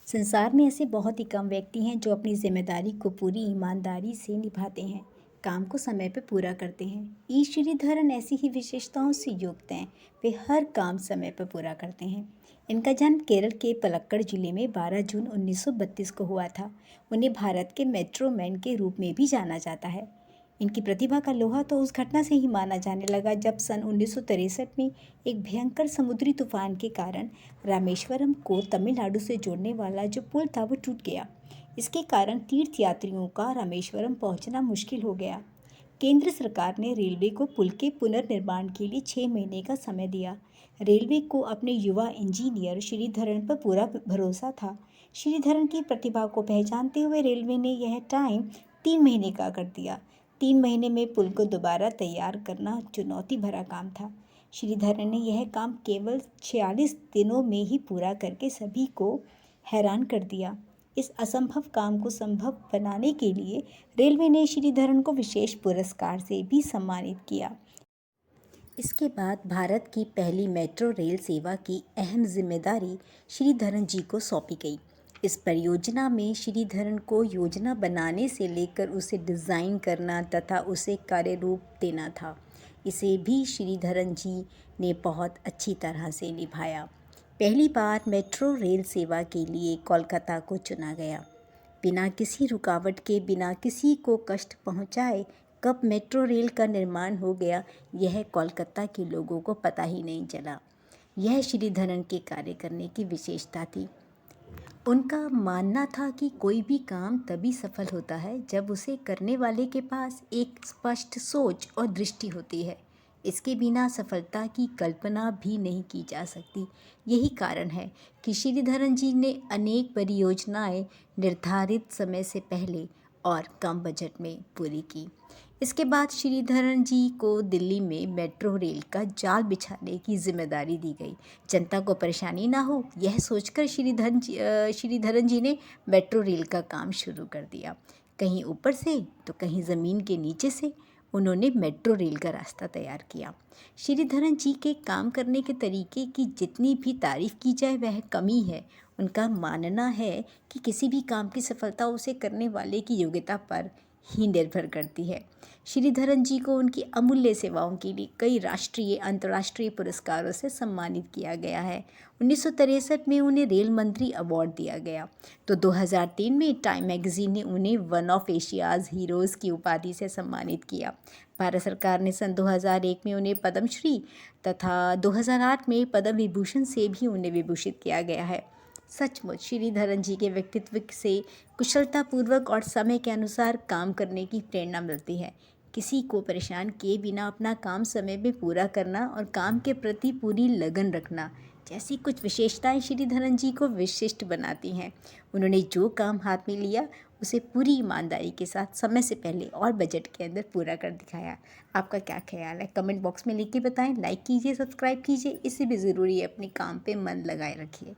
संसार में ऐसे बहुत ही कम व्यक्ति हैं जो अपनी जिम्मेदारी को पूरी ईमानदारी से निभाते हैं, काम को समय पर पूरा करते हैं। ई श्रीधरन ऐसी ही विशेषताओं से युक्त हैं। वे हर काम समय पर पूरा करते हैं। इनका जन्म केरल के पलक्कड़ जिले में 12 जून 1932 को हुआ था। उन्हें भारत के मेट्रो मैन के रूप में भी जाना जाता है। इनकी प्रतिभा का लोहा तो उस घटना से ही माना जाने लगा जब सन 1963 में एक भयंकर समुद्री तूफान के कारण रामेश्वरम को तमिलनाडु से जोड़ने वाला जो पुल था वो टूट गया। इसके कारण तीर्थयात्रियों का रामेश्वरम पहुंचना मुश्किल हो गया। केंद्र सरकार ने रेलवे को पुल के पुनर्निर्माण के लिए 6 महीने का समय दिया। रेलवे को अपने युवा इंजीनियर श्रीधरन पर पूरा भरोसा था। श्रीधरन की प्रतिभा को पहचानते हुए रेलवे ने यह टाइम 3 महीने का कर दिया। 3 महीने में पुल को दोबारा तैयार करना चुनौती भरा काम था। श्रीधरन ने यह काम केवल 46 दिनों में ही पूरा करके सभी को हैरान कर दिया। इस असंभव काम को संभव बनाने के लिए रेलवे ने श्रीधरन को विशेष पुरस्कार से भी सम्मानित किया। इसके बाद भारत की पहली मेट्रो रेल सेवा की अहम जिम्मेदारी श्रीधरन जी को सौंपी गई। इस परियोजना में श्रीधरन को योजना बनाने से लेकर उसे डिज़ाइन करना तथा उसे कार्यरूप देना था। इसे भी श्रीधरन जी ने बहुत अच्छी तरह से निभाया। पहली बार मेट्रो रेल सेवा के लिए कोलकाता को चुना गया। बिना किसी रुकावट के, बिना किसी को कष्ट पहुंचाए कब मेट्रो रेल का निर्माण हो गया, यह कोलकाता के लोगों को पता ही नहीं चला। यह श्रीधरन के कार्य करने की विशेषता थी। उनका मानना था कि कोई भी काम तभी सफल होता है जब उसे करने वाले के पास एक स्पष्ट सोच और दृष्टि होती है। इसके बिना सफलता की कल्पना भी नहीं की जा सकती। यही कारण है कि श्रीधरन जी ने अनेक परियोजनाएं निर्धारित समय से पहले और कम बजट में पूरी की। इसके बाद श्रीधरन जी को दिल्ली में मेट्रो रेल का जाल बिछाने की जिम्मेदारी दी गई। जनता को परेशानी ना हो, यह सोचकर श्रीधरन जी ने मेट्रो रेल का काम शुरू कर दिया। कहीं ऊपर से तो कहीं ज़मीन के नीचे से उन्होंने मेट्रो रेल का रास्ता तैयार किया। श्रीधरन जी के काम करने के तरीके की जितनी भी तारीफ़ की जाए वह कम ही है। उनका मानना है कि किसी भी काम की सफलता उसे करने वाले की योग्यता पर ही निर्भर करती है। श्रीधरन जी को उनकी अमूल्य सेवाओं के लिए कई राष्ट्रीय अंतर्राष्ट्रीय पुरस्कारों से सम्मानित किया गया है। 1963 में उन्हें रेल मंत्री अवार्ड दिया गया तो 2003 में टाइम मैगजीन ने उन्हें वन ऑफ एशियाज़ हीरोज़ की उपाधि से सम्मानित किया। भारत सरकार ने सन 2001 में उन्हें पद्मश्री तथा 2008 में पद्म विभूषण से भी उन्हें विभूषित किया गया है। सचमुच श्रीधरन जी के व्यक्तित्व से कुशलतापूर्वक और समय के अनुसार काम करने की प्रेरणा मिलती है। किसी को परेशान किए बिना अपना काम समय में पूरा करना और काम के प्रति पूरी लगन रखना जैसी कुछ विशेषताएं श्रीधरन जी को विशिष्ट बनाती हैं। उन्होंने जो काम हाथ में लिया उसे पूरी ईमानदारी के साथ समय से पहले और बजट के अंदर पूरा कर दिखाया। आपका क्या ख्याल है? कमेंट बॉक्स में लिख के बताएं। लाइक कीजिए, सब्सक्राइब कीजिए। इससे भी ज़रूरी है अपने काम पे मन लगाए रखिए।